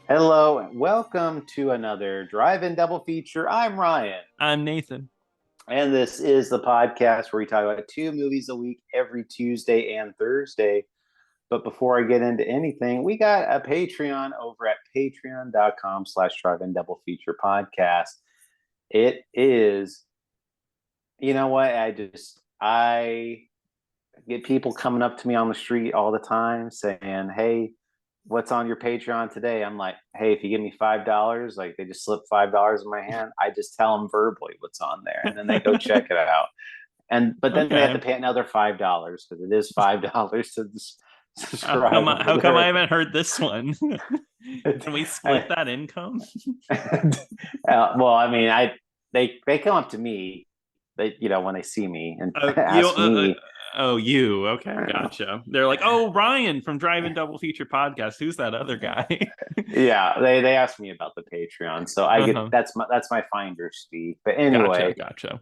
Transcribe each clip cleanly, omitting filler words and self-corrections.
Hello, and welcome to another Drive-In Double Feature. I'm Ryan, I'm Nathan. and this is the podcast where we talk about two movies a week every Tuesday and Thursday. But before I get into anything, we got a Patreon over at patreon.com/Drive-In Double Feature podcast. It is, you know what? I get people coming up to me on the street all the time saying, "Hey, what's on your Patreon today?" I'm like, "Hey, if you give me $5, like they just slip $5 in my hand, I just tell them verbally what's on there, and then they go check it out. And but then they have to Okay. pay another $5 because it is $5 to subscribe over How come I there." haven't heard this one? Can we split that income? Well, I mean, they come up to me, when they see me and Oh, ask me. you. Okay, gotcha. They're like, "Oh, Ryan from Drive-In Double Feature Podcast. Who's that other guy?" Yeah, they asked me about the Patreon, so I get Uh-huh. that's my finder's fee. But Gotcha, anyway, gotcha.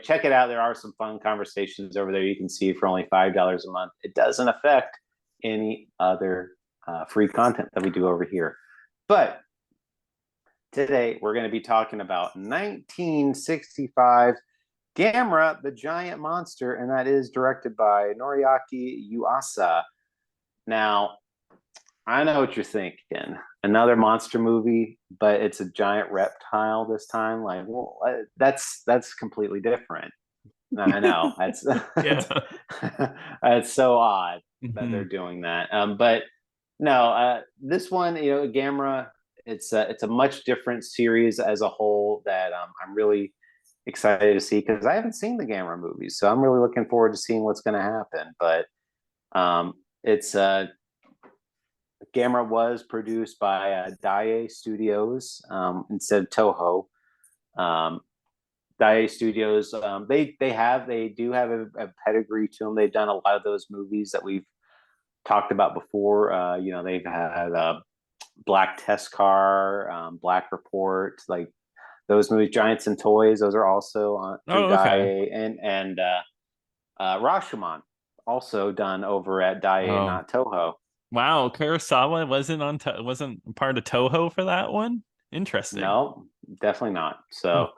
check it out. There are some fun conversations over there you can see for only $5 a month. It doesn't affect any other free content that we do over here. But today we're going to be talking about 1965 Gamera, the Giant Monster, and that is directed by Noriaki Yuasa. Now, I know what you're thinking. Another monster movie, but it's a giant reptile this time. Like, well, that's completely different. I know that's Yeah. that's so odd that they're Mhm. doing that. But no, this one, Gamera, it's a much different series as a whole that I'm really excited to see because I haven't seen the Gamera movies, so I'm really looking forward to seeing what's going to happen. But it's Gamera was produced by Daiei Studios instead of Toho. Um, Daiei Studios, they do have a pedigree to them. They've done a lot of those movies that we've talked about before. They've had Black Test Car, Black Report, like those movies, Giants and Toys. Those are also through Oh, okay. Daiei, and Rashomon, also done over at Daiei, Oh, not Toho. wow. Kurosawa wasn't part of Toho for that one. Interesting. No, definitely not. Huh.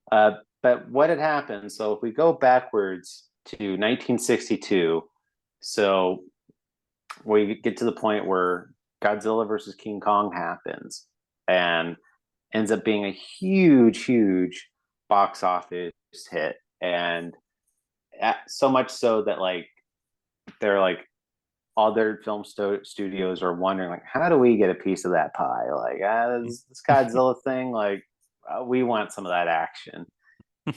So, but what had happened? So, if we go backwards to 1962, so we get to the point where Godzilla versus King Kong happens and ends up being a huge, huge box office hit, and so much so that they're like other studios are wondering like, how do we get a piece of that pie? Like, this Godzilla thing, like, we want some of that action.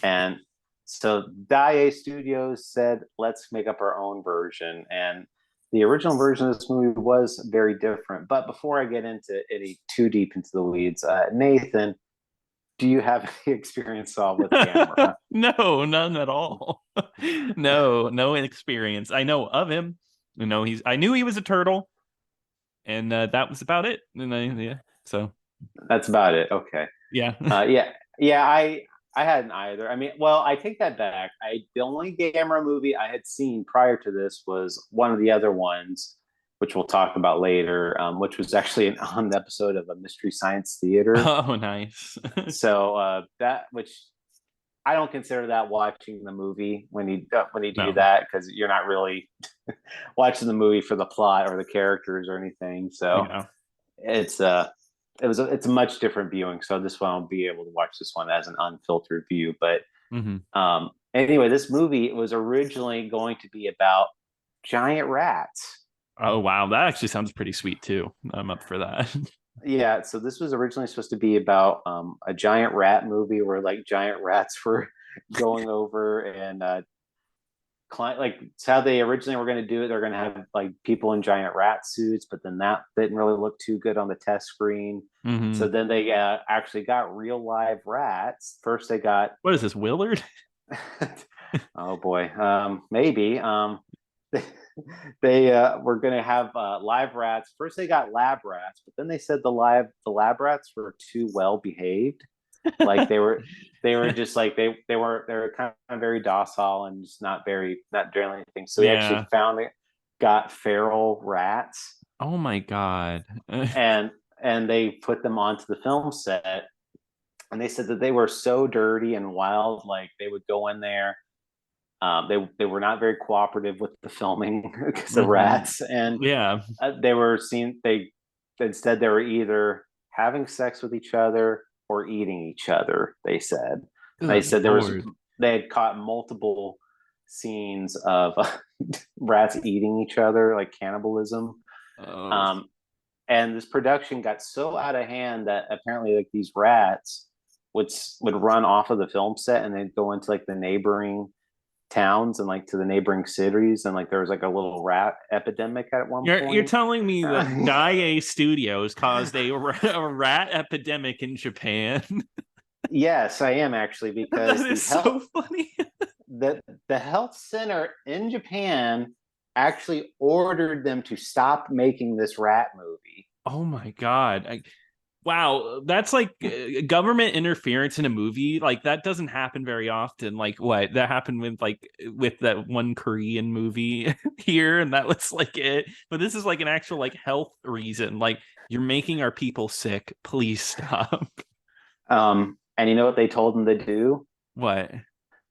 And so Daiei Studios said, let's make up our own version. And the original version of this movie was very different. But before I get into any too deep into the weeds, Nathan, do you have any experience with Gamera? No, none at all. No, no experience. I know of him. I knew he was a turtle, and that was about it. Yeah, so That's about it. Okay. yeah. Yeah, yeah. I hadn't either. I mean, well, I take that back. The only Gamera movie I had seen prior to this was one of the other ones, which we'll talk about later, which was actually on the episode of a Mystery Science Theater. Oh, nice. So that which I don't consider that watching the movie when you do No, that because you're not really watching the movie for the plot or the characters or anything. So yeah. it's it's a much different viewing. So this one I'll be able to watch this one as an unfiltered view. But Hmm. anyway, this movie was originally going to be about giant rats. Oh, wow, that actually sounds pretty sweet too. I'm up for that. Yeah, so this was originally supposed to be about a giant rat movie where like giant rats were going over and like it's how they originally were going to do it. They're going to have like people in giant rat suits, but then that didn't really look too good on the test screen. So Hmm. then they actually got real live rats. First, they got What is this, Willard? oh boy, maybe they were going to have live rats. First, they got lab rats, but then they said the lab rats were too well behaved. Like they were just like they were kind of very docile and just not doing anything. So they actually Yeah. got feral rats Oh my God. and they put them onto the film set, and they said that they were so dirty and wild. Like they would go in there. They were not very cooperative with the filming because of Mhm. rats, and Yeah. they were seen. They instead they were either having sex with each other or eating each other. They Good said there was Lord. they had caught multiple scenes of rats eating each other, like cannibalism. Oh. Um, and this production got so out of hand that apparently like these rats would run off of the film set and they'd go into like the neighboring towns and like to the neighboring cities, and like there was like a little rat epidemic at one You're point. telling me that Daiei Studios caused a rat epidemic in Japan? Yes, I am actually, That because is so funny. the health center in Japan actually ordered them to stop making this rat movie. Oh my God. Wow, that's like government interference in a movie. Like that doesn't happen very often. Like what that happened with that one Korean movie here, and that was like it. But this is like an actual like health reason. Like you're making our people sick. Please stop. And you know what they told them to do? What?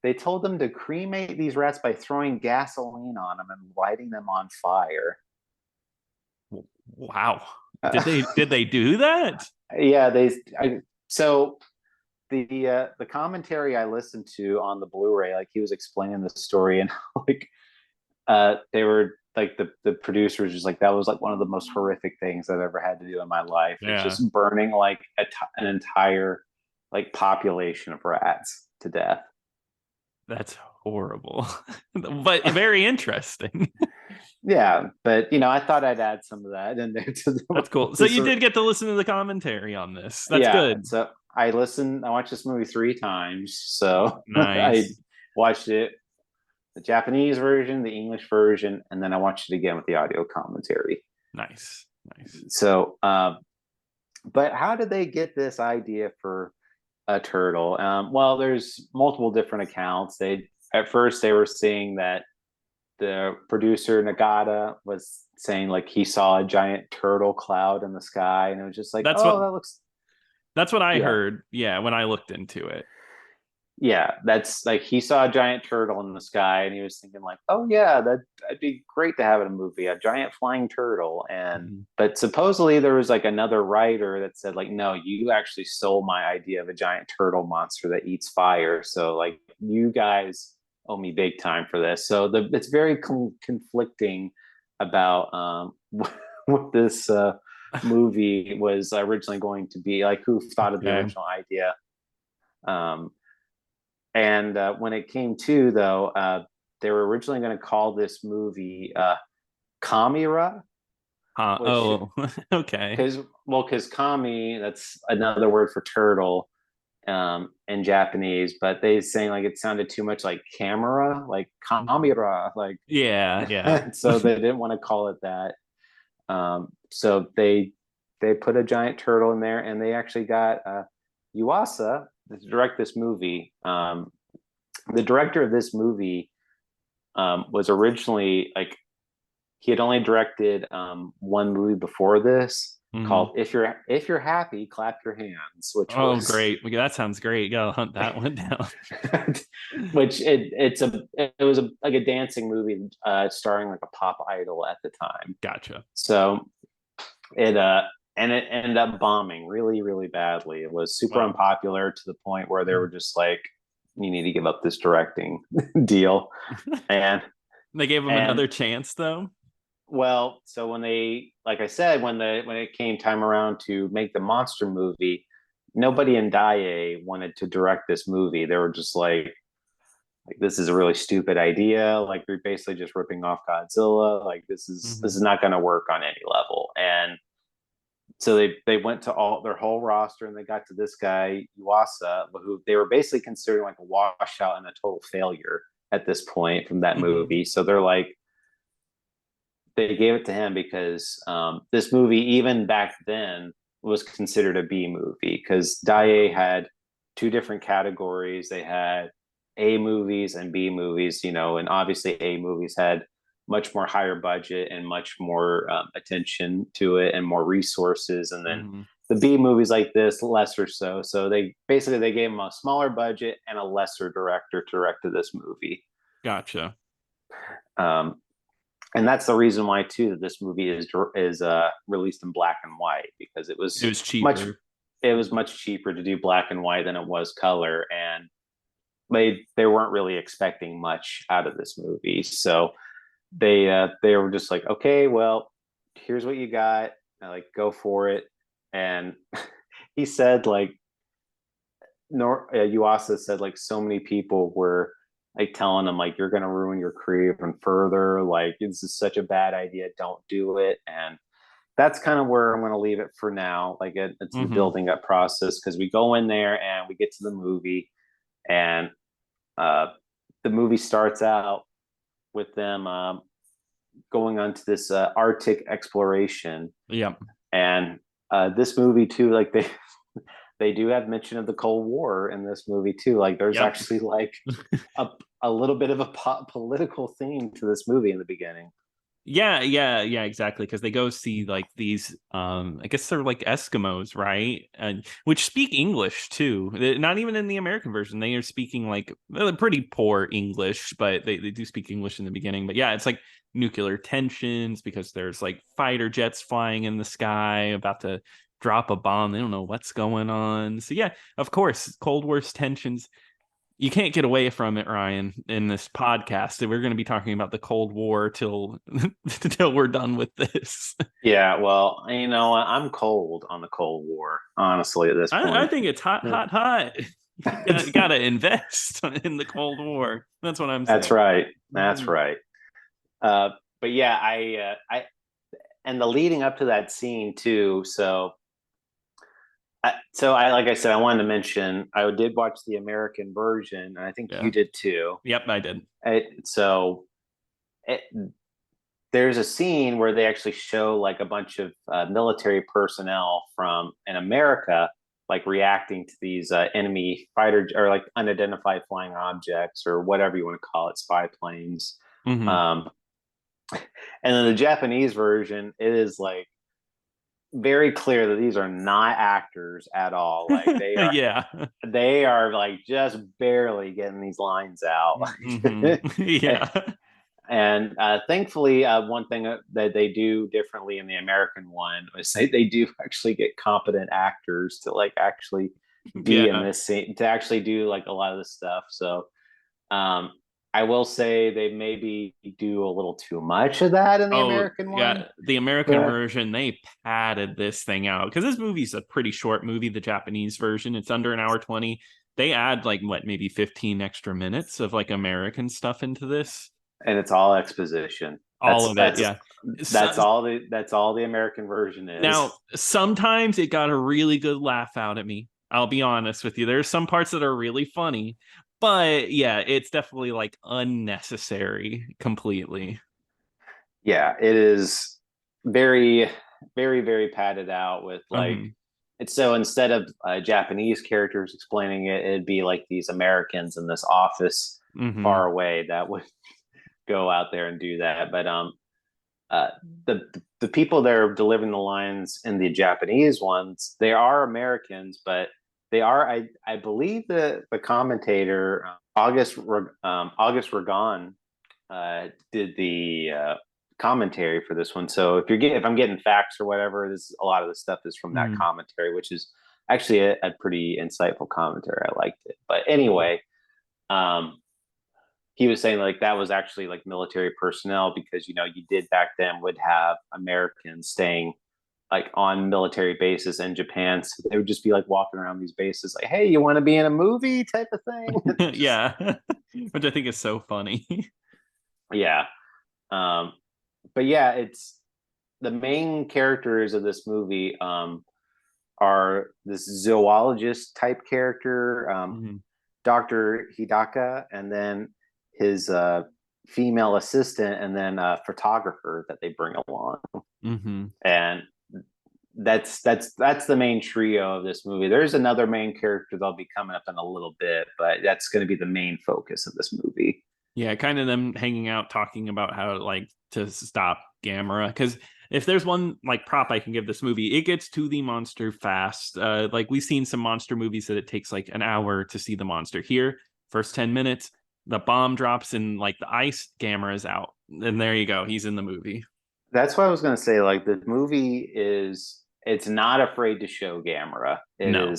They told them to cremate these rats by throwing gasoline on them and lighting them on fire. Wow. Did they do that? Yeah, so the commentary I listened to on the Blu-ray, like he was explaining the story, and like they were like the producers just like that was like one of the most horrific things I've ever had to do in my life. It's Yeah, just burning like an entire like population of rats to death. that's horrible, but very interesting. Yeah, but I thought I'd add some of that in there to That's cool. So this. you did get to listen to the commentary on this. That's Yeah, good. so I watched this movie 3 times. So I Nice. watched it, the Japanese version, the English version, and then I watched it again with the audio commentary. Nice. Nice. So, but how did they get this idea for a turtle? Well, there's multiple different accounts. They At first they were saying that the producer Nagata was saying like he saw a giant turtle cloud in the sky, and it was just like, That's what oh, that looks, that's what I yeah, heard. Yeah, when I looked into it. yeah, that's like he saw a giant turtle in the sky, and he was thinking like, oh yeah, that'd be great to have in a movie, a giant flying turtle. And Mhm. but supposedly there was like another writer that said like, no, you actually stole my idea of a giant turtle monster that eats fire, so like you guys owe me big time for this. So it's very conflicting about what this movie was originally going to be, like who thought of the Okay. original idea. um and when it came to, though, they were originally going to call this movie Kamira, which Oh, okay. because kami, that's another word for turtle in Japanese, but they saying like it sounded too much like camera, like Mhm. Kamira, like Yeah, yeah. so they didn't want to call it that. So they put a giant turtle in there, and they actually got Yuasa to direct this movie. The director of this movie was originally like he had only directed one movie before this Mhm. called If You're Happy, Clap Your Hands, which Oh, was great. That sounds great. Gotta hunt that one down. which it was like a dancing movie starring like a pop idol at the time. Gotcha. So it and it ended up bombing really really badly. It was super Wow. unpopular to the point where they were just like, you need to give up this directing deal. and They gave him and another chance though. Well, so when they, like I said, when it came time around to make the monster movie, nobody in Daiei wanted to direct this movie. They were just like this is a really stupid idea. Like you're basically just ripping off Godzilla. Like this is Mhm. not going to work on any level. And so they went to all their whole roster, and they got to this guy Yuasa, who they were basically considering like a washout and a total failure at this point from that Mhm. movie. So they're like, they gave it to him because this movie, even back then, was considered a B movie because Daiei had two different categories. They had A movies and B movies, and obviously A movies had much more higher budget and much more attention to it and more resources. And then Hmm. the B movies like this, lesser so. So they gave him a smaller budget and a lesser director to direct this movie. Gotcha. Um, and that's the reason why too that this movie is released in black and white, because It was much cheaper. it was much cheaper to do black and white than it was color, and they weren't really expecting much out of this movie. So they were just like, okay, well, here's what you got, like go for it. And he said like Yuasa said like so many people were like telling him like you're gonna ruin your career even further, like this is such a bad idea, don't do it. And that's kind of where I'm going to leave it for now. Like it's the Hmm. building up process, because we go in there and we get to the movie, and uh, the movie starts out with them going on to this Arctic exploration. Yep. And this movie too, like they do have mention of the Cold War in this movie too. Like there's Yep. actually like a, a little bit of a political theme to this movie in the beginning. Yeah, exactly. Because they go see like these, I guess they're like Eskimos, right? And which speak English too. Not even in the American version. They are speaking like pretty poor English, but they do speak English in the beginning. But yeah, it's like nuclear tensions because there's like fighter jets flying in the sky about to drop a bomb. They don't know what's going on. So yeah, of course, Cold War's tensions, you can't get away from it, Ryan, in this podcast. We're going to be talking about the Cold War till till we're done with this. Yeah, well, I'm cold on the Cold War, honestly, at this I point. think it's hot, hot, hot. You gotta invest in the Cold War. That's what I'm That's saying. right. That's Mhm. right. But yeah, I, and the leading up to that scene too. Like I said, I wanted to mention I did watch the American version, and I think you Yeah. did too. Yep, I did. So it, there's a scene where they actually show like a bunch of military personnel from in America like reacting to these enemy fighter or like unidentified flying objects or whatever you want to call it, spy planes. Hmm. Um, and then the Japanese version, it is like very clear that these are not actors at all. Like Yeah. they are like just barely getting these lines out. Hmm. Yeah. And thankfully, one thing that they do differently in the American one is they do actually get competent actors to like actually be in Yeah. this scene, to actually do like a lot of this stuff. So um, I will say they maybe do a little too much of that in the Oh, American one. yeah. The American But version, they padded this thing out because this movie's a pretty short movie. The Japanese version, it's under an hour 20. They add like what, maybe 15 extra minutes of like American stuff into this. and it's all exposition. All of it, yeah. So, That's all the American version is. now, sometimes it got a really good laugh out at me. I'll be honest with you. There's some parts that are really funny, but yeah, it's definitely like unnecessary completely. Yeah, it is very, very, very padded out with like Hmm. it's so instead of Japanese characters explaining it, it'd be like these Americans in this office Hmm. far away that would go out there and do that. But uh, the people that are delivering the lines in the Japanese ones, they are Americans, but they are I believe the commentator August Ragon did the commentary for this one. So if I'm getting facts or whatever, this a lot of the stuff is from that Hmm. commentary, which is actually a pretty insightful commentary. I liked it. But anyway, um, he was saying like that was actually like military personnel, because you did back then would have Americans staying like on military bases in Japan, so they would just be like walking around these bases like, hey, you want to be in a movie type of thing. Just Yeah, which I think is so funny. yeah. um but yeah, it's the main characters of this movie are this zoologist type character, Hmm. Dr. Hidaka, and then his female assistant, and then a photographer that they bring along. Hmm. And that's the main trio of this movie. There's another main character that'll be coming up in a little bit, but that's going to be the main focus of this movie. Yeah, kind of them hanging out talking about how like to stop Gamera, because if there's one like prop I can give this movie, it gets to the monster fast. Like we've seen some monster movies that it takes like an hour to see the monster. Here, first 10 minutes, the bomb drops and like the ice, Gamera's out. And there you go. He's in the movie. That's what I was going to say. Like the movie it's not afraid to show Gamera. No.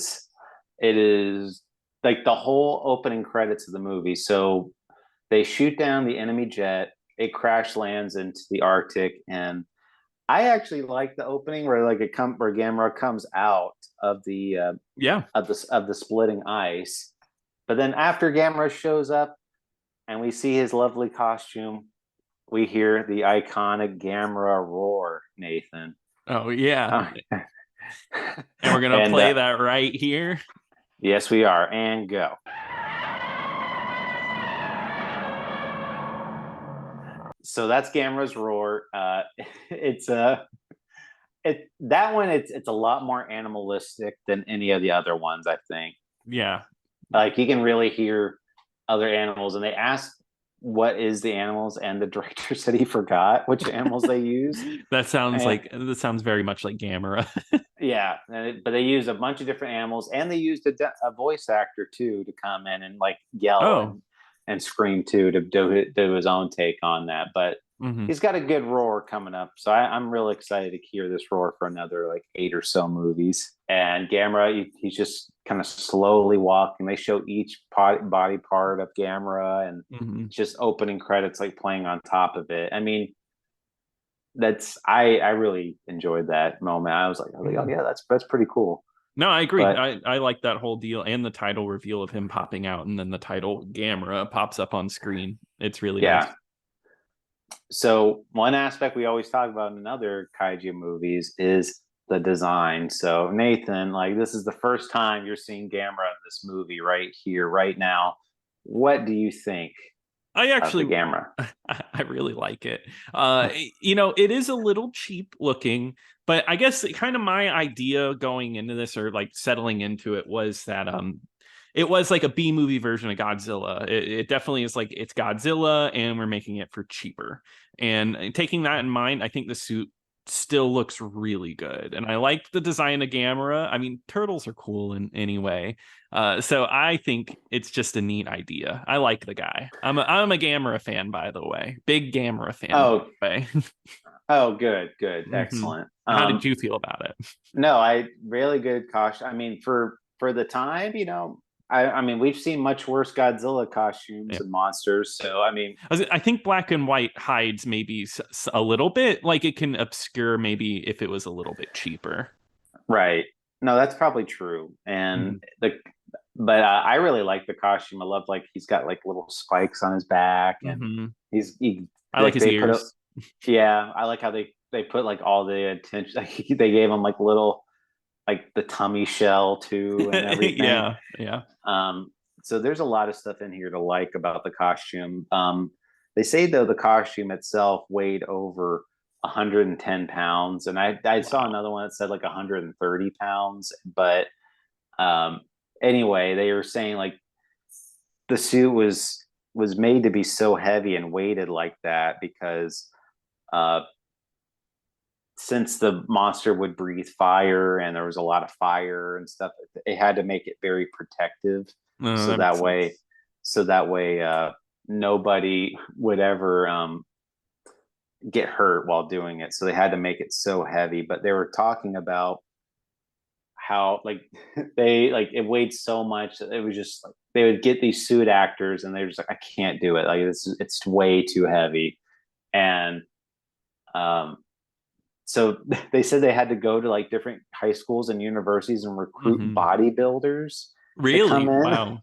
It is like the whole opening credits of the movie. So they shoot down the enemy jet. It crash lands into the Arctic, and I actually like the opening where where Gamera comes out of the Yeah. of the splitting ice. But then after Gamera shows up and we see his lovely costume, we hear the iconic Gamera roar, Nathan. Oh, yeah. Uh, And we're going to and play that right here. yes, we are. And go. So that's Gamera's roar. It's that one. It's a lot more animalistic than any of the other ones. I think. Yeah. Like you can really hear other animals, and they asked what is the animals, and the director said he forgot which animals they use. That And sounds very much like Gamera. yeah, but they used a bunch of different animals, and they used a voice actor too to come in and like yell Oh. and scream too to do his own take on that. But Hmm. he's got a good roar coming up, so I'm real excited to hear this roar for another like 8 or so movies. And Gamera, he's just kind of slowly walking. They show each body part of Gamera, and Hmm. just opening credits like playing on top of it. I mean, I really enjoyed that moment. I was like, oh yeah, that's pretty cool. No, I agree. But I like that whole deal and the title reveal of him popping out and then the title Gamera pops up on screen. It's really nice. yeah, so one aspect we always talk about in other kaiju movies is the design. So Nathan, like this is the first time you're seeing Gamera in this movie right here, right now. What do you think I of the actually Gamera? I really like it. It is a little cheap looking, but I guess kind of my idea going into this or like settling into it was that it was like a B movie version of Godzilla. It definitely is like it's Godzilla and we're making it for cheaper. And taking that in mind, I think the suit still looks really good. And I like the design of Gamera. I mean, turtles are cool in any way. So I think it's just a neat idea. I like the guy. I'm a Gamera fan, by the way. Big Gamera fan, by Oh, the way. oh, good, Hmm. excellent. How did you feel about it? No, I really good costume. I mean, for the time, I mean, we've seen much worse Godzilla costumes Yeah. and monsters. So I mean, I think black and white hides maybe a little bit. Like it can obscure maybe if it was a little bit cheaper. right? No, that's probably true. Hmm. But I really like the costume. I love like he's got like little spikes on his back, and Hmm. he I like like his they put a ears. yeah. I like how they put like all the attention. Like, they gave him like little like the tummy shell too and everything. Yeah, yeah. Um, so there's a lot of stuff in here to like about the costume. They say though the costume itself weighed over 110 pounds, and I saw Wow. another one that said like 130 pounds. But um, anyway, they were saying like the suit was made to be so heavy and weighted like that because uh, since the monster would breathe fire and there was a lot of fire and stuff, it had to make it very protective. So That makes that way, sense. so that way, nobody would ever get hurt while doing it. So they had to make it so heavy. But they were talking about how like they like it weighed so much that it was just like they would get these suit actors and they're just like, I can't do it. Like it's way too heavy. And um, so they said they had to go to like different high schools and universities and recruit Hmm. bodybuilders to come Really? in Wow.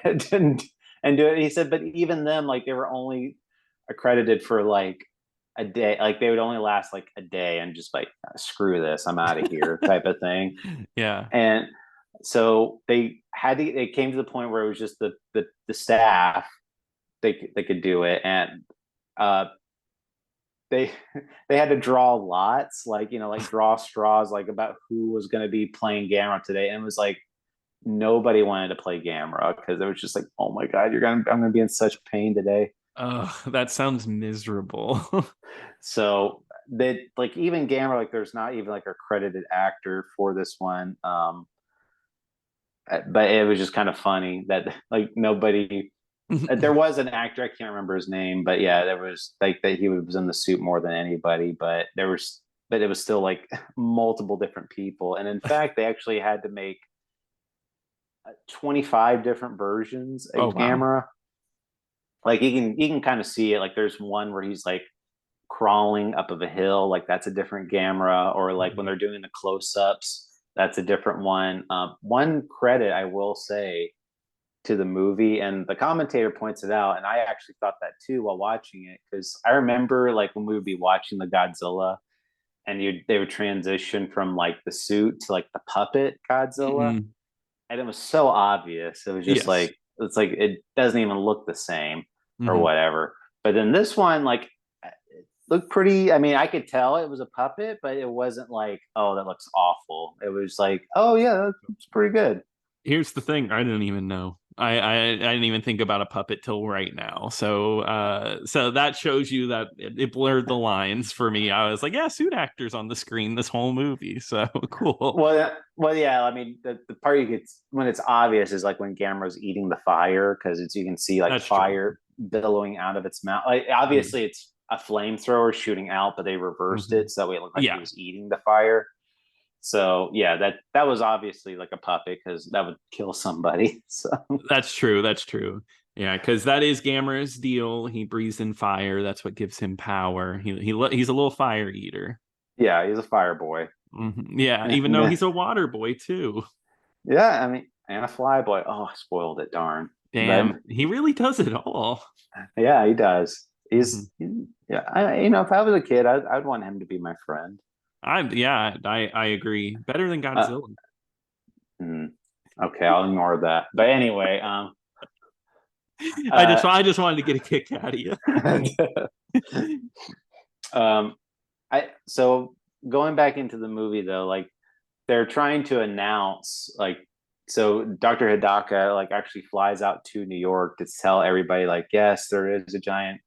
and, and do it. He said, but even them, like they were only accredited for like a day. Like they would only last like a day and just like screw this, I'm out of here type of thing. Yeah. And so they came to the point where it was just the staff they could do it, and uh they they had to draw lots, like like draw straws, like about who was going to be playing Gamera today, and it was like nobody wanted to play Gamera because it was just like, oh my god, I'm gonna be in such pain today. That sounds miserable. So that like even Gamera, like there's not even like a credited actor for this one. But it was just kind of funny that like nobody there was an actor, I can't remember his name, but yeah, there was like that he was in the suit more than anybody, but it was still like multiple different people. And in fact, they actually had to make 25 different versions Oh, of wow. Gamera. Like you can kind of see it. Like there's one where he's like crawling up of a hill, like that's a different Gamera, or like when Mhm. they're doing the close-ups, that's a different one. One credit I will say to the movie, and the commentator points it out, and I actually thought that too while watching it, because I remember like when we would be watching the Godzilla, and they would transition from like the suit to like the puppet Godzilla, Mhm. and it was so obvious. It was just Yes. like it's like it doesn't even look the same or Mhm. whatever. But then this one, like, it looked pretty. I mean, I could tell it was a puppet, but it wasn't like, oh, that looks awful. It was like, oh yeah, that's pretty good. Here's the thing, I didn't even know. I didn't even think about a puppet till right now. So that shows you that it blurred the lines for me. I was like, yeah, suit actors on the screen this whole movie. So cool. Well, yeah. I mean, the part you get when it's obvious is like when Gamera's eating the fire because it's you can see like That's true. fire billowing out of its mouth. Like Mhm. obviously it's a flamethrower shooting out, but they reversed Mhm. it so that way it looked like he Yeah, was eating the fire. So yeah, that was obviously like a puppet because that would kill somebody. So that's true. That's true. Yeah, because that is Gamera's deal. He breathes in fire. That's what gives him power. He's a little fire eater. yeah, he's a fire boy. Yeah, even though he's a water boy too. Yeah, I mean, and a flyboy. Oh, I spoiled it, darn. But Damn, he really does it all. yeah, he does. Mhm. Yeah. If I was a kid, I'd want him to be my friend. I agree. Better than Uh, Godzilla. mm, okay, I'll ignore that. But anyway, I just uh, I just wanted to get a kick out of you. um, so going back into the movie though, like they're trying to announce like so Dr. Hidaka like actually flies out to New York to tell everybody like yes there is a giant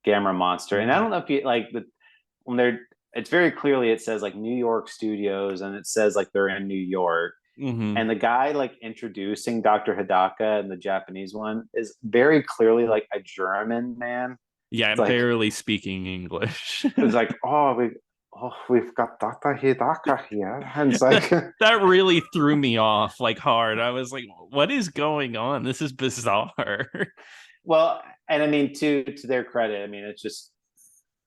Gamera monster, and I Mhm. don't know if you like when they're it's very clearly it says like New York Studios and it says like they're in New York, Mhm. and the guy like introducing Dr. Hidaka and the Japanese one is very clearly like a German man. Yeah, It's like barely speaking English. it's like we've got Dr. Hidaka here, and it's that like that really threw me off like hard. I was like, what is going on? This is bizarre. well, and I mean to their credit, I mean it's just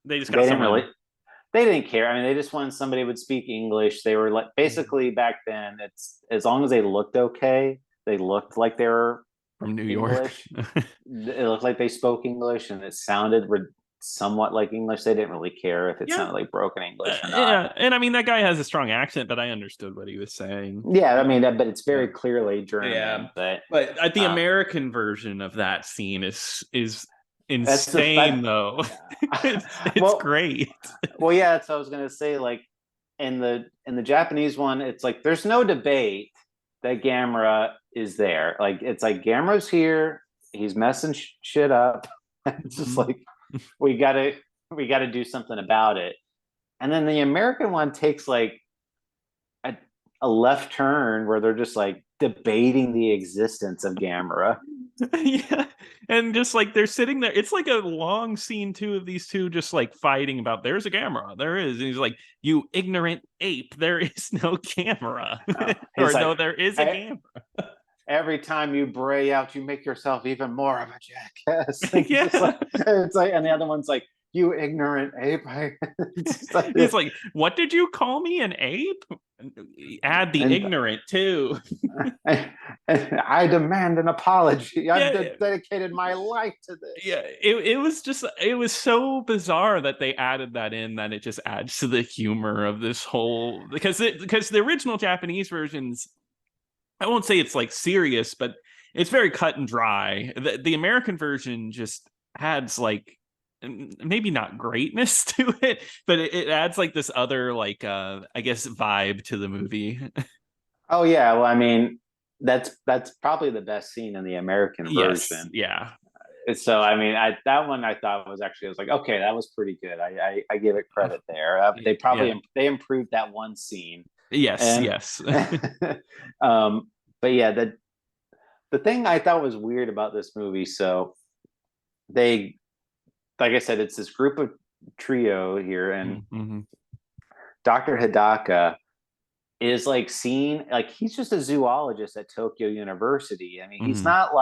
They just they got didn't really someone they didn't care. I mean, they just wanted somebody who would speak English. They were like basically back then. It's as long as they looked okay, they looked like they were from New York. English. It looked like they spoke English, and it sounded somewhat like English. They didn't really care if it Yeah. sounded like broken English or not. Yeah, and I mean that guy has a strong accent, but I understood what he was saying. Yeah, I mean, but it's Yeah. very clearly Yeah. German. But But the uh, American version of that scene is that's the insane that. though. It's Well, great. yeah, that's what I was gonna say. Like in the Japanese one, it's like there's no debate that Gamera is there. Like it's like Gamera's here, he's messing shit up. It's just Mhm. like we gotta we gotta do something about it. And then the American one takes like a, a left turn where they're just like debating the existence of Gamera. Yeah. And just like they're sitting there, it's like a long scene too of these two just like fighting about there's a camera, there is. And he's like, you ignorant ape, there is no camera. He's Or no, like, there is a I, camera. every time you bray out, you make yourself even more of a jackass. Yeah. It's like, and the other one's like, you ignorant ape. He's like, what did you call me, an ape? Add the and ignorant too. I demand an apology. I've Yeah. dedicated my life to Yeah, this. it was so bizarre that they added that in that it just adds to the humor of this whole because the original Japanese versions, I won't say it's like serious, but it's very cut and dry. The American version just adds like maybe not greatness to it, but it adds like this other like I guess vibe to the movie. Oh yeah, well I mean, that's probably the best scene in the American Yes, version. yeah. So I mean, that one I thought was actually, I was like, okay, that was pretty good. I give it credit there. They Yeah. probably they improved that one scene, Yes, and yes. um, but yeah, the thing I thought was weird about this movie, so they, like I said, it's this group of trio here, and Mm-hmm. Dr. Hidaka is like seen like he's just a zoologist at Tokyo University. I mean, he's Mm-hmm. not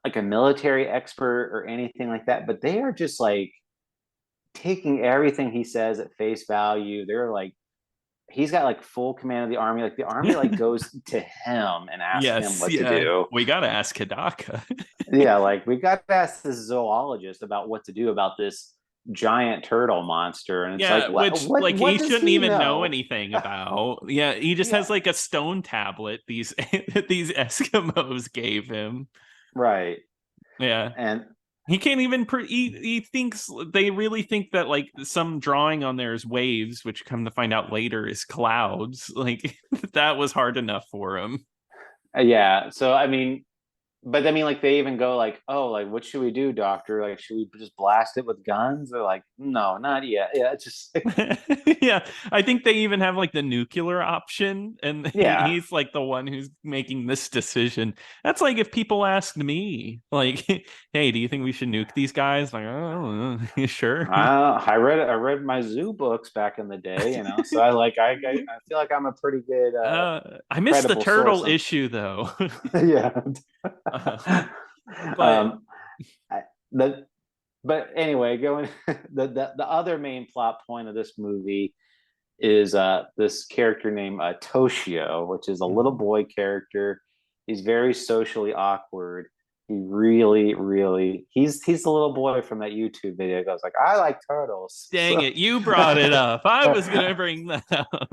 like a military expert or anything like that, but they are just like taking everything he says at face value. They're like, he's got like full command of the army. Like the army like goes to him and asks him Yes, what to yeah. do. We gotta ask Hidaka. Yeah, like we got to ask this zoologist about what to do about this giant turtle monster, and it's like, Yeah, which like what he does shouldn't he even know know? anything about. Yeah, he just has Yeah, like a stone tablet these these Eskimos gave him. right. Yeah. And He can't even he thinks they really think that like some drawing on there is waves, which come to find out later is clouds. Like that was hard enough for him. yeah, so I mean, but I mean, like they even go like, "Oh, like what should we do, doctor? Like, should we just blast it with guns?" They're like, "No, not yet." Yeah, it's just like, Yeah, I think they even have like the nuclear option, and yeah, he's like the one who's making this decision. That's like if people asked me, like, "Hey, do you think we should nuke these guys?" Like, oh, sure. I read my zoo books back in the day, so I feel like I'm a pretty good I missed the credible source turtle on. issue though. Yeah. uh, but um, the but anyway, going the other main plot point of this movie is this character named Toshio, which is a little boy character. He's very socially awkward. He really, really, he's the little boy from that YouTube video. He goes like, "I like turtles." dang So, it, you brought it up. I was gonna bring that up.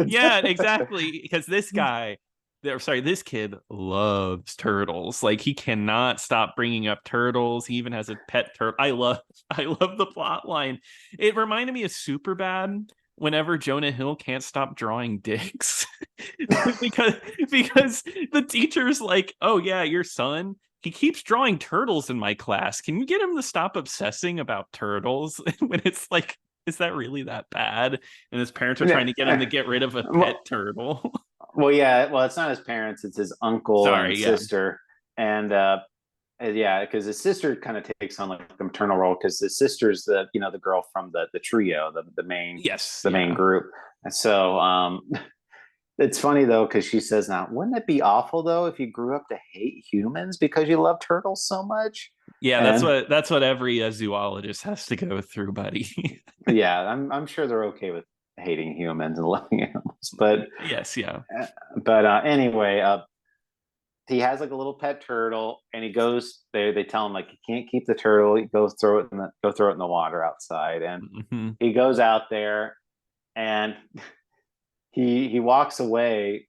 Yeah, exactly. Because this guy, sorry, this kid loves turtles. Like he cannot stop bringing up turtles. He even has a pet turtle. I love the plot line. It reminded me of Superbad. Whenever Jonah Hill can't stop drawing dicks, because because the teacher's like, "Oh yeah, your son, he keeps drawing turtles in my class. Can you get him to stop obsessing about turtles?" When it's like, is that really that bad? And his parents are trying to get him to get rid of a pet well, turtle. well, yeah, well, it's not his parents; it's his uncle and Sorry, yeah. sister, and yeah, because his sister kind of takes on like the maternal role because his sister's the girl from the trio, Yes, the main yeah. group. And so it's funny though because she says, "Now, wouldn't it be awful though if you grew up to hate humans because you love turtles so much?" Yeah, And that's what every zoologist has to go through, buddy. yeah, I'm sure they're okay with hating humans and loving animals, Yes, yeah. but anyway, he has like a little pet turtle, and he goes there. They tell him like he can't keep the turtle. He goes go throw it in the water outside, and Mhm. he goes out there, and he walks away,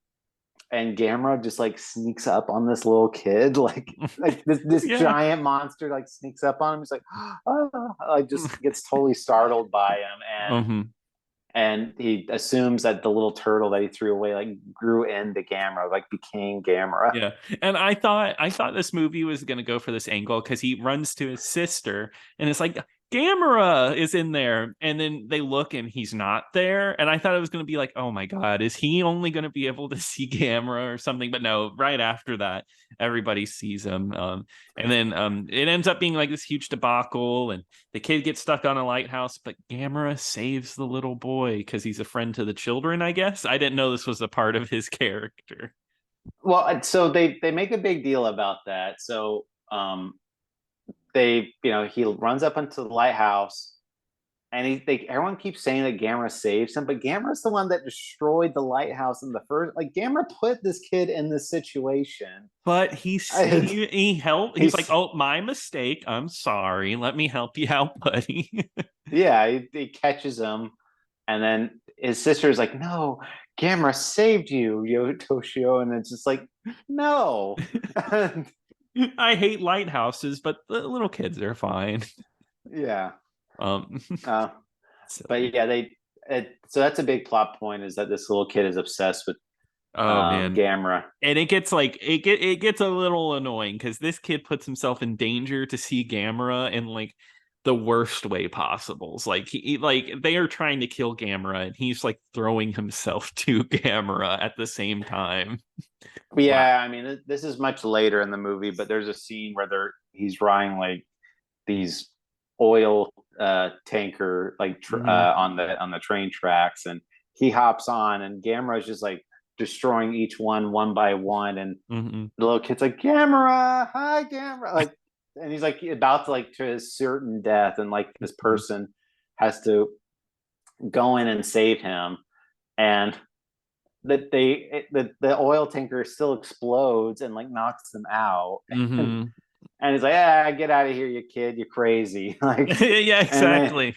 and Gamera just like sneaks up on this little kid, like this Yeah. giant monster like sneaks up on him. He's like, oh, like just gets totally startled by him, Mhm. and he assumes that the little turtle that he threw away like grew into Gamera, like became Gamera. Yeah. And I thought this movie was gonna go for this angle because he runs to his sister and it's like Gamera is in there. And then they look and he's not there. And I thought it was gonna be like, oh my God, is he only gonna be able to see Gamera or something? But no, right after that, everybody sees him. And then it ends up being like this huge debacle, and the kid gets stuck on a lighthouse, but Gamera saves the little boy because he's a friend to the children, I guess. I didn't know this was a part of his character. Well, so they make a big deal about that. So he runs up into the lighthouse, and everyone keeps saying that Gamera saves him, but Gamera's the one that destroyed the lighthouse in the first. Like Gamera put this kid in this situation. But he helped. He's like, He's "Oh, my mistake. I'm sorry. Let me help you out, buddy." Yeah, he catches him, and then his sister's like, "No, Gamera saved you, Yo Toshio," and it's just like, "No." I hate lighthouses, but the little kids are fine. Yeah. Um, Uh, but silly. yeah, so that's a big plot point is that this little kid is obsessed with Oh man. Gamera. And it gets like it gets a little annoying because this kid puts himself in danger to see Gamera in like the worst way possible. It's like like they are trying to kill Gamera and he's like throwing himself to Gamera at the same time. Wow. Yeah, I mean, this is much later in the movie, but there's a scene where he's riding like these oil tanker like Mm-hmm. on the train tracks, and he hops on, and Gamera's just like destroying each one by one, and Mm-hmm. the little kid's like, Gamera, hi Gamera, like, and he's like about to like to his certain death, and like this person has to go in and save him, and the oil tanker still explodes and like knocks them out. Mm-hmm. And he's like, "Ah, get out of here, you kid, you're crazy." Like, Yeah, and then exactly.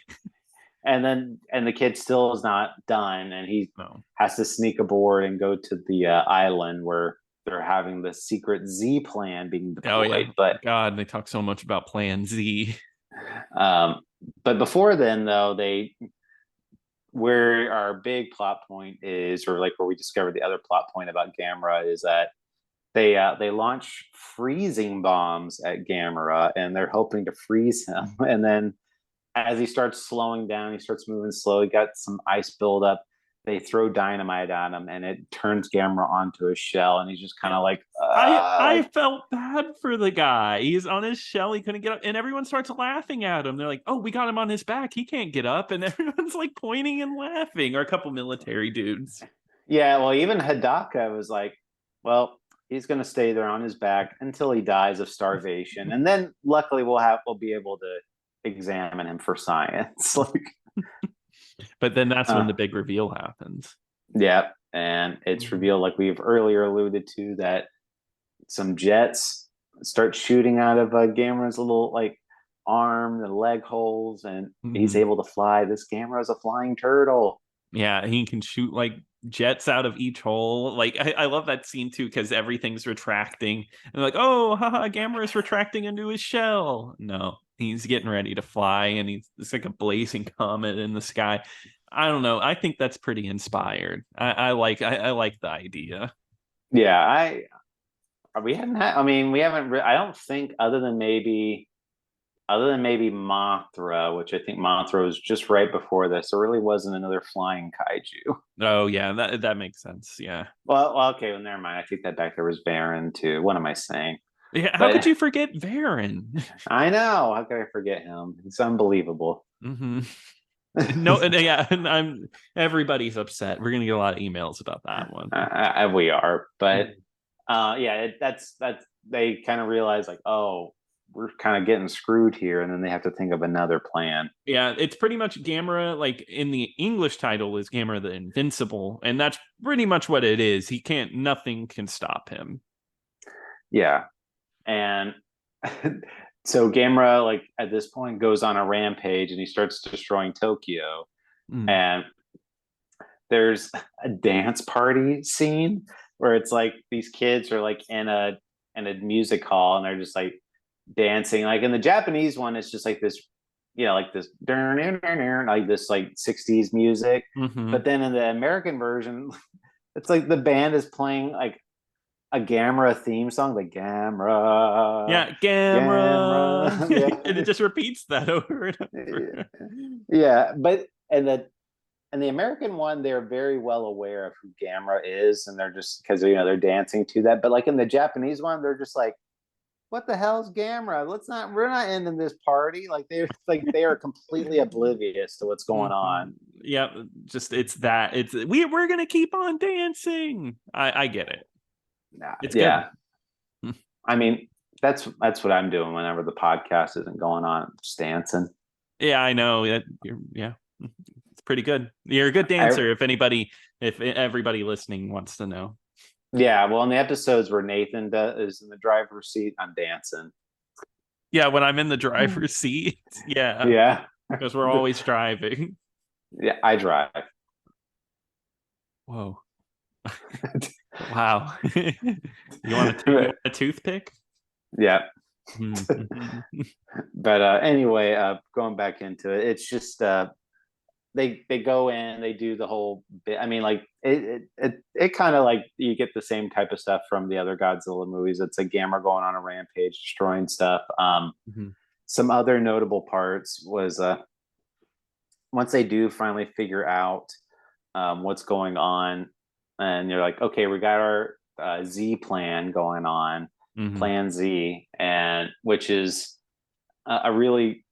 and the kid still is not done, and he No. has to sneak aboard and go to the island where they're having the secret Z plan being Oh yeah. deployed. But God, they talk so much about Plan Z. um, but before then, though, they where our big plot point is, or like where we discover the other plot point about Gamera is that they launch freezing bombs at Gamera, and they're hoping to freeze him. And then as he starts slowing down, he starts moving slow. He got some ice buildup. They throw dynamite at him, and it turns Gamera onto a shell, and he's just kind of I like felt bad for the guy. He's on his shell. He couldn't get up, and everyone starts laughing at him. They're like, "Oh, we got him on his back. He can't get up," and everyone's like pointing and laughing. Or a couple military dudes. yeah. Well, even Hidaka was like, well, he's going to stay there on his back until he dies of starvation, and then luckily we'll be able to examine him for science. Like, But then that's when uh, the big reveal happens. yeah, and it's revealed, like we've earlier alluded to, that some jets start shooting out of Gamera's little like arm and leg holes, and he's Mhm. able to fly. This Gamera is a flying turtle. Yeah, he can shoot like jets out of each hole. Like I love that scene too because everything's retracting and like, oh, haha, Gamera's retracting into his shell. No, he's getting ready to fly, and it's like a blazing comet in the sky. I don't know. I think that's pretty inspired. I like the idea. Yeah, I we haven't had. I mean, we haven't. I don't think other than maybe Mothra, which I think Mothra was just right before this. There really wasn't another flying kaiju. Oh yeah, that makes sense. Yeah. Okay, well, never mind. I take that back. There was Baron too. What am I saying? Yeah, how could But you forget Varen? I know. How could I forget him? It's unbelievable. Hmm. No, and yeah, and I'm everybody's upset. We're gonna get a lot of emails about that one. We are, but Mhm. yeah, that's they kind of realize like, oh, we're kind of getting screwed here, and then they have to think of another plan. Yeah, it's pretty much Gamera, like in the English title is Gamera the Invincible, and that's pretty much what it is. Nothing can stop him. Yeah, and so Gamera, like at this point, goes on a rampage, and he starts destroying Tokyo. Mm. And there's a dance party scene where it's like these kids are like in a music hall, and they're just like dancing. Like in the Japanese one, it's just like this, like this like this like 60s music. Hmm. But then in the American version, it's like the band is playing like a Gamera theme song, like Gamera, Yeah, Gamera, and it Gamera. just repeats that over and over. Yeah. Yeah, but and the American one, they're very well aware of who Gamera is, and they're just because they're dancing to that. But like in the Japanese one, they're just like, "What the hell's Gamera? We're not ending this party." They are completely oblivious to what's going Mhm. on. Yeah, just we're gonna keep on dancing. I get it. Nah, It's good. yeah, I mean that's what I'm doing whenever the podcast isn't going on. I'm just dancing. Yeah, I know. Yeah, it's pretty good. You're a good I dancer. If everybody listening wants to know. Yeah, well, in the episodes where is in the driver's seat, I'm dancing. Yeah, when I'm in the driver's seat. Yeah, Yeah, because we're always driving. yeah, I drive. Whoa. Wow. You want a toothpick? Yeah, Mhm. but anyway, going back into it, it's just they go in, they do the whole bit. I mean, like it kind of like you get the same type of stuff from the other Godzilla movies. It's a Gamera going on a rampage, destroying stuff. Mm-hmm. Some other notable parts was once they do finally figure out what's going on, and you're like, okay, we got our Z plan going on, Mm-hmm. Plan Z, and which is a really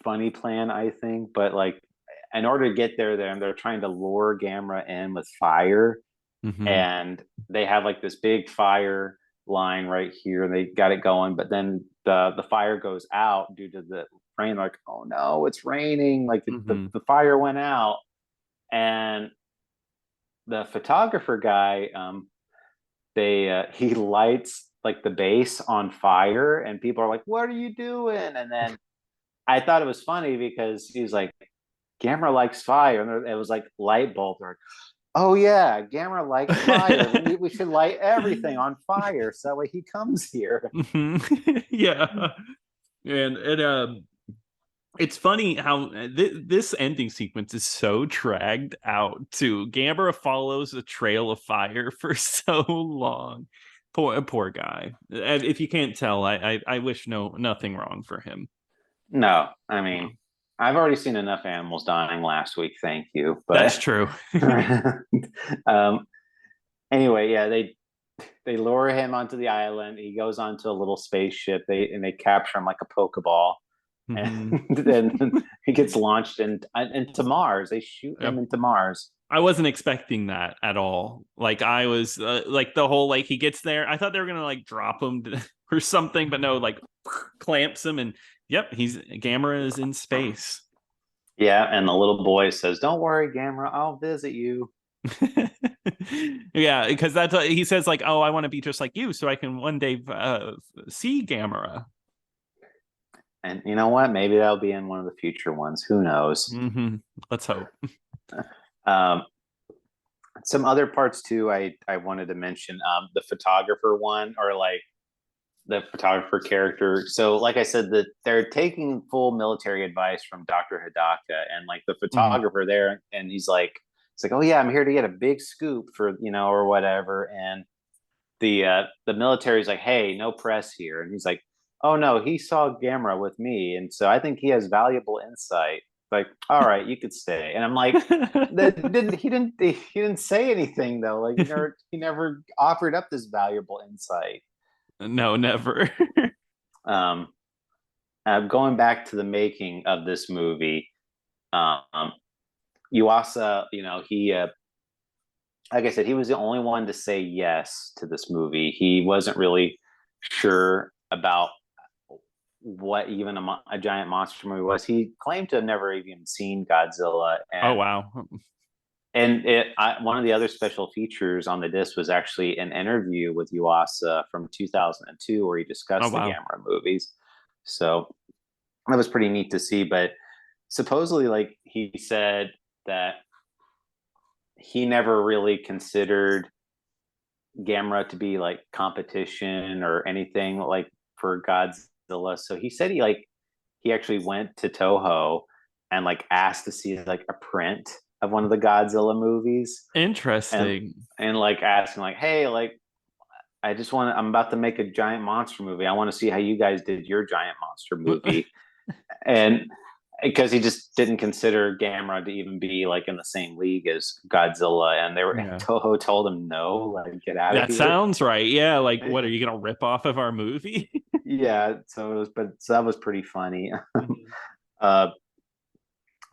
funny plan, I think. But like, in order to get there, they're trying to lure Gamera in with fire, Mm-hmm. and they have like this big fire line right here, and they got it going. But then the fire goes out due to the rain. Like, oh no, it's raining! Like Mm-hmm. the fire went out, and the photographer guy, they he lights like the base on fire, and people are like, "What are you doing?" And then I thought it was funny because he's like, "Gamera likes fire," and it was like light bulb. They're like, oh yeah, Gamera likes fire. We should light everything on fire so that way he comes here. Mm-hmm. Yeah, and it's funny how this ending sequence is so dragged out too. Gamera follows a trail of fire for so long. Poor guy. And if you can't tell, I wish nothing wrong for him. No, I mean, I've already seen enough animals dying last week. Thank you, That's but true. um, anyway, yeah, they lure him onto the island. He goes onto a little spaceship. They capture him like a Pokeball, and Mm-hmm. then he gets launched into Mars. They shoot him Yep. into Mars. I wasn't expecting that at all. Like I was like the whole like he gets there. I thought they were gonna like drop him or something, but no, like clamps him and yep, he's Gamera is in space. Yeah, and the little boy says, "Don't worry, Gamera, I'll visit you." Yeah, because that's he says like, oh, I want to be just like you, so I can one day see Gamera. And you know what? Maybe that'll be in one of the future ones. Who knows? Mm-hmm. Let's hope. Um, some other parts too. I wanted to mention the photographer one, or like the photographer character. So, like I said, that they're taking full military advice from Dr. Hidaka, and like the Mm-hmm. photographer there, and it's like, oh yeah, I'm here to get a big scoop for or whatever, and the military's like, hey, no press here, and he's like, oh no, he saw Gamera with me, and so I think he has valuable insight. Like, all right, you could stay, and I'm like, that he didn't say anything though. Like he never offered up this valuable insight. No, never. Um, going back to the making of this movie, um, Yuasa, he like I said, he was the only one to say yes to this movie. He wasn't really sure about what even a giant monster movie was. He claimed to have never even seen Godzilla, Oh and wow. one of the other special features on the disc was actually an interview with Yuasa from 2002 where he Oh discussed the wow. Gamera movies. So that was pretty neat to see. But supposedly, like he said that he never really considered Gamera to be like competition or anything like for Godzilla. So he said he actually went to Toho and like asked to see like a print of one of the Godzilla movies, and Interesting. like asking like, hey, like I'm about to make a giant monster movie. I want to see how you guys did your giant monster movie. And because he just didn't consider Gamera to even be like in the same league as Godzilla, and Yeah. Toho told him no, like get out of That here. sounds right. Yeah, like what are you gonna rip off of our movie? Yeah, so that was pretty funny. Mhm. uh,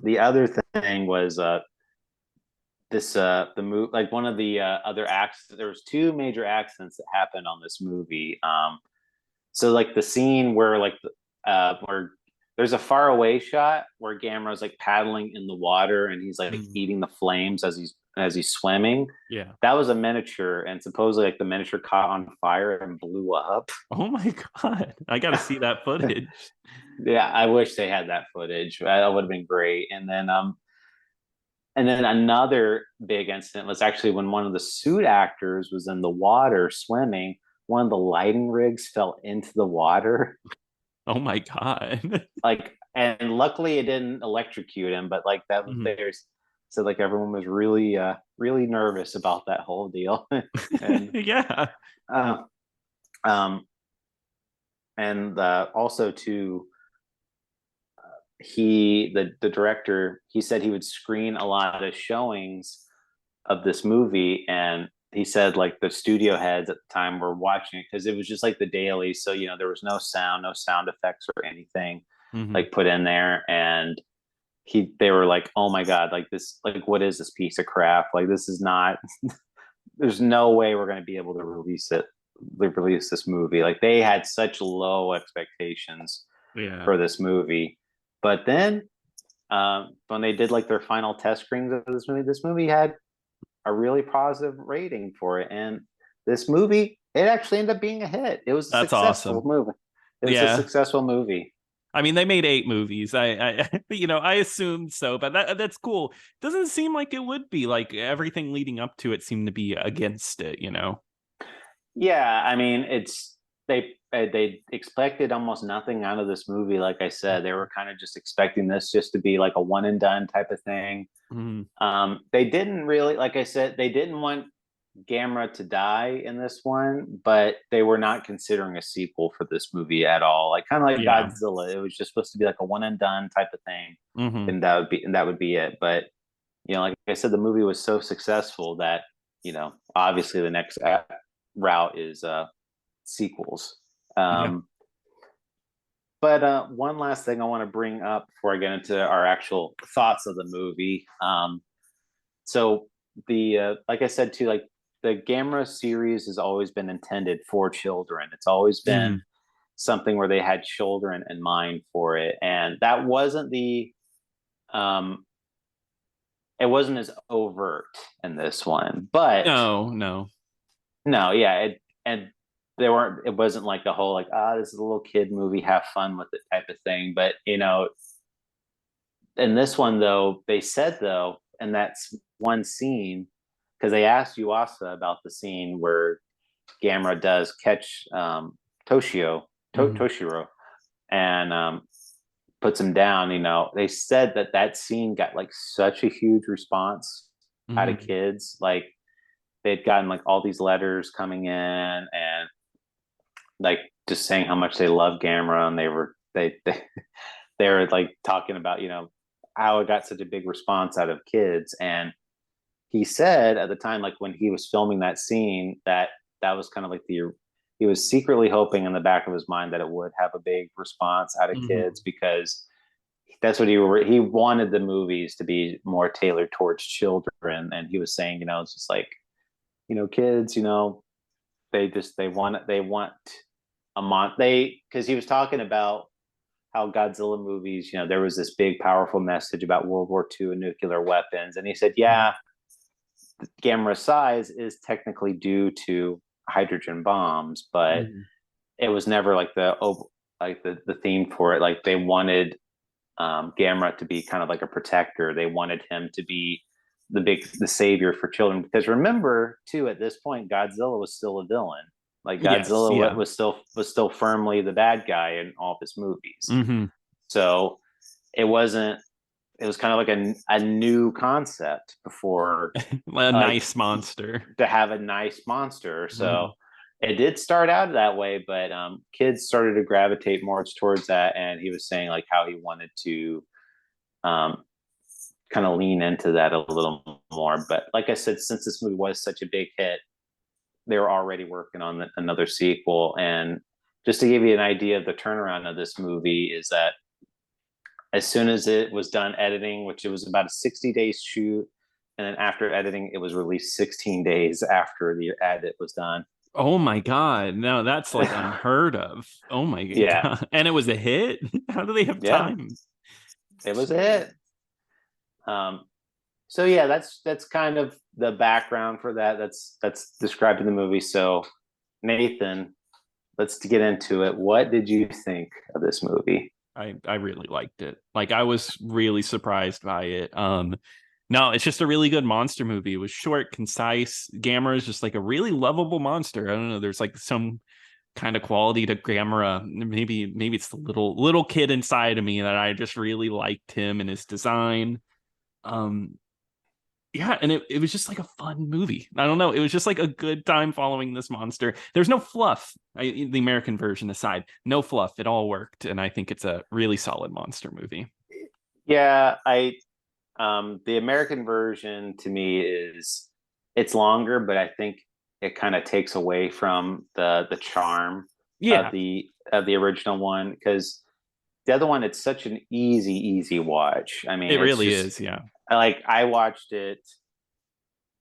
the other thing was this the move like one of the other acts. There was two major accidents that happened on this movie. So like the scene where there's a far away shot where Gamera's like paddling in the water and he's like Mm. eating the flames as he's swimming. Yeah. That was a miniature, and supposedly like the miniature caught on fire and blew up. Oh my god. I gotta see that footage. Yeah, I wish they had that footage. That would have been great. And then another big incident was actually when one of the suit actors was in the water swimming. One of the lighting rigs fell into the water. Oh my god. Like, and luckily it didn't electrocute him, but like that Mhm. there's said like everyone was really really nervous about that whole deal. And Yeah. uh, um and also to the director, he said he would screen a lot of showings of this movie, and he said like the studio heads at the time were watching it because it was just like the daily, so there was no sound effects or anything Hmm. like put in there, and they were like, oh my god, like this, like what is this piece of crap, like this is not there's no way we're going to be able to release this movie. Like they had such low expectations Yeah. for this movie. But then when they did like their final test screenings of this movie had a really positive rating for it. And this movie, it actually ended up being a hit. It was a That's successful awesome. movie. It was a Yeah. successful movie. I mean, they made 8 movies. I assumed so, but that's cool. Doesn't seem like it would be. Like everything leading up to it seemed to be against it. Yeah, I mean, they expected almost nothing out of this movie. Like I said, they were kind of just expecting this just to be like a one and done type of thing. Mhm. They didn't really, like I said, they didn't want Gamera to die in this one, but they were not considering a sequel for this movie at all. Like kind of like Yeah. Godzilla, it was just supposed to be like a one and done type of thing, Hmm. and that would be it. But like I said, the movie was so successful that obviously the next route is sequels. Yeah. Um, but one last thing I want to bring up before I get into our actual thoughts of the movie. So like I said too, like the Gamera series has always been intended for children. It's always been Hmm. something where they had children in mind for it, and that wasn't um it wasn't as overt in this one. But No, no. no, yeah, and it wasn't like the whole like, this is a little kid movie, have fun with it type of thing. But in this one though, they said though, and that's one scene, because they asked Yuasa about the scene where Gamera does catch Toshio Hmm. Toshiro, and puts him down. They said that scene got like such a huge response out of Hmm. kids. Like they'd gotten like all these letters coming in, and like just saying how much they love Gamera, and they were like talking about how it got such a big response out of kids. And he said at the time, like when he was filming that scene, that was kind of like he was secretly hoping in the back of his mind that it would have a big response out of kids, Hmm. because that's what he wanted the movies to be more tailored towards children. And he was saying, it's just like, kids, they want a they, because he was talking about how Godzilla movies, there was this big powerful message about World War II and nuclear weapons. And he said, Hmm. yeah, Gamera's size is technically due to hydrogen bombs, but Hmm. it was never like the theme for it. Like they wanted Gamera to be kind of like a protector. They wanted him to be the savior for children, because remember too, at this point Godzilla was still a villain. Like Yes, Godzilla yeah. was still firmly the bad guy in all of his movies. Hmm. So it wasn't it was kind of like a new concept before, A like nice monster. to have a nice monster. So Hmm. it did start out that way, but kids started to gravitate more towards that. And he was saying like how he wanted to um, kind of lean into that a little more. But like I said, since this movie was such a big hit, they were already working on another sequel. And just to give you an idea of the turnaround of this movie is that as soon as it was done editing, which it was about a 60 days shoot, and then after editing, it was released 16 days after the edit was done. Oh my God. No, that's like unheard of. Oh my Yeah, God. And it was a hit? How do they have yeah, time? it was a hit. Um, so yeah, that's kind of the background for that. That's described in the movie. So Nathan, let's get into it. What did you think of this movie? I really liked it. Like I was really surprised by it. No, it's just a really good monster movie. It was short, concise. Gamera is just like a really lovable monster. I don't know. There's like some kind of quality to Gamera. Maybe it's the little kid inside of me that I just really liked him and his design. Um, Yeah, and it was just like a fun movie. I don't know. It was just like a good time following this monster. There's no fluff, the American version aside. No fluff. It all worked. And I think it's a really solid monster movie. Yeah, I the American version to me is it's longer, but I think it kind of takes away from the charm Yeah, of the original one because the other one it's such an easy watch. I mean, it it's really just is. Yeah. like I watched it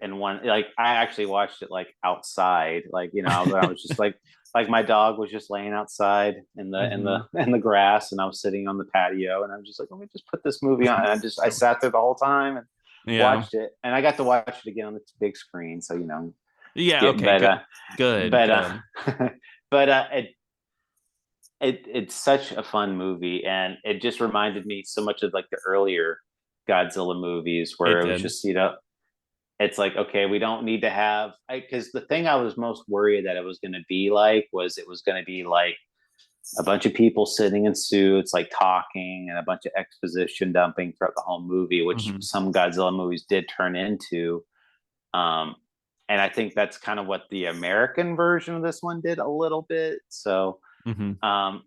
in one like I actually watched it like outside, like I was just like my dog was just laying outside in the Hmm. in the grass, and I was sitting on the patio, and I'm just like, let me just put this movie on. And I So, sat there the whole time and yeah. watched it, and I got to watch it again on the big screen. So Yeah. get Okay. Good. Good. but Good. but it's such a fun movie, and it just reminded me so much of like the earlier Godzilla movies It where it was did. just it's like, okay, we don't need to have, because the thing I was most worried that it was going to be like was it was going to be like a bunch of people sitting in suits like talking and a bunch of exposition dumping throughout the whole movie, which Hmm. some Godzilla movies did turn into. um and I think that's kind of what the American version of this one did a little bit. So Hmm. um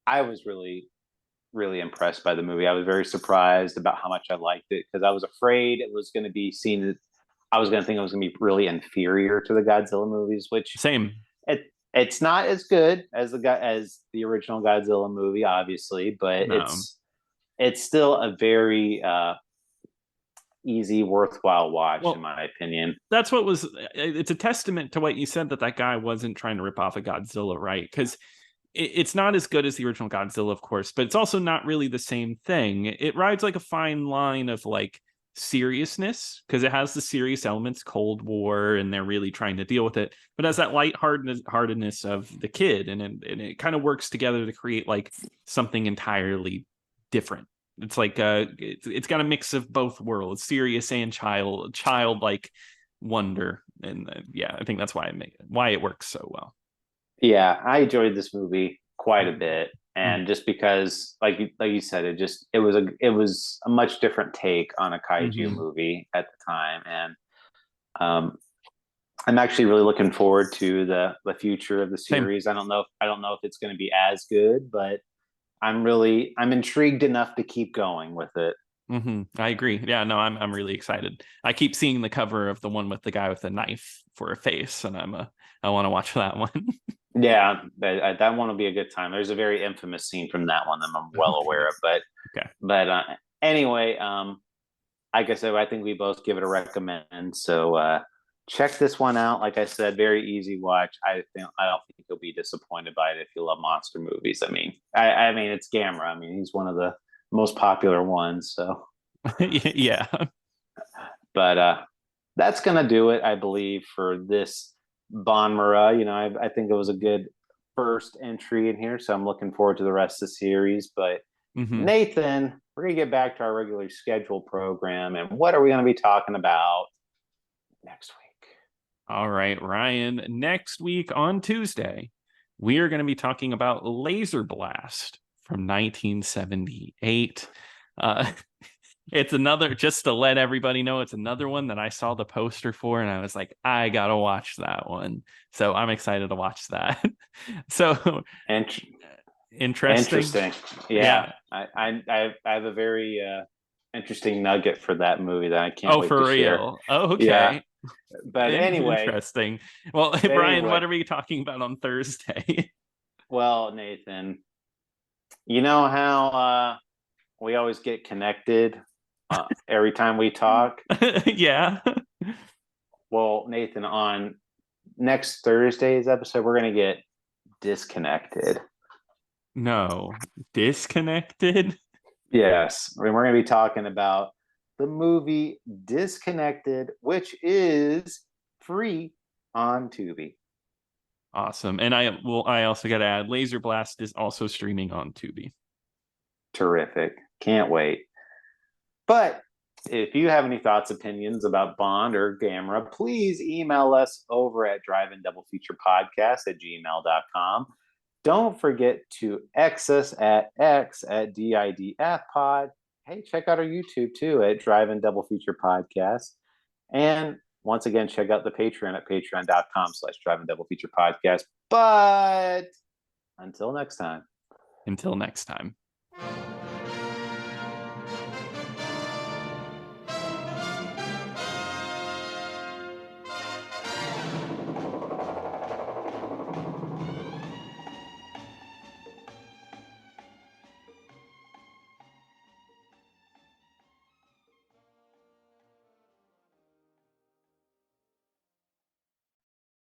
I was really impressed by the movie. I was very surprised about how much I liked it because I was afraid it was going to be seen. I was going to think it was going to be really inferior to the Godzilla movies, which Same. it's not as good as the original Godzilla movie, obviously, but No. it's still a very easy, worthwhile watch in Well, my opinion. that's what was. It's a testament to what you said that that guy wasn't trying to rip off a Godzilla, right? Because it's not as good as the original Godzilla, of course, but it's also not really the same thing. It rides like a fine line of like seriousness because it has the serious elements, Cold War, and they're really trying to deal with it, but has that lightheartedness of the kid, and it kind of works together to create like something entirely different. It's like it's got a mix of both worlds, serious and childlike wonder, and yeah, I think that's why it works so well. Yeah, I enjoyed this movie quite a Mhm. bit, Mhm. and just because, like you said, it was a much different take on a kaiju Mhm. movie at the time, and um, I'm actually really looking forward to the future of the Same. series. I don't know if it's going to be as good, but I'm intrigued enough to keep going with it. I agree. Yeah, no, I'm really excited. I keep seeing the cover of the one with the guy with the knife for a face, and I want to watch that one. Yeah, that one will be a good time. There's a very infamous scene from that one that I'm well aware Okay. of, but Okay. but uh, anyway, like I said, I think we both give it a recommend. So check this one out. Like I said, very easy watch. I don't think you'll be disappointed by it if you love monster movies. I mean it's Gamera. I mean he's one of the most popular ones. So, Yeah. but that's gonna do it, I believe, for this Bonmara. I think it was a good first entry in here, so I'm looking forward to the rest of the series. But hmm Nathan, we're gonna get back to our regular scheduled program, and what are we gonna be talking about next week? All right, Ryan. Next week on Tuesday, we are going to be talking about Laser Blast from 1978. Uh, it's another, just to let everybody know, it's another one that I saw the poster for, and I was like, I gotta watch that one. So I'm excited to watch that. So And interesting. interesting, yeah. Yeah. I have a very interesting nugget for that movie that I can't Oh, wait to for share. real. Oh, Yeah, okay. but anyway, Interesting. Well, but Brian, anyway, what are we talking about on Thursday? well, Nathan, you know how we always get connected every time we talk. Yeah. Well, Nathan, on next Thursday's episode, we're gonna get disconnected. No. Disconnected? Yes, I mean, we're gonna be talking about the movie Disconnected, which is free on Tubi. Awesome. And I also got to add Laser Blast is also streaming on Tubi. Terrific. Can't wait. But if you have any thoughts, opinions about Bond or Gamera, please email us over at drive-in double feature podcast at gmail.com. Don't forget to X us at X at DIDF pod hey, check out our YouTube too at Drive-In Double Feature Podcast. And once again, check out the Patreon at patreon.com/Drive-In Double Feature Podcast. But until next time. Until next time.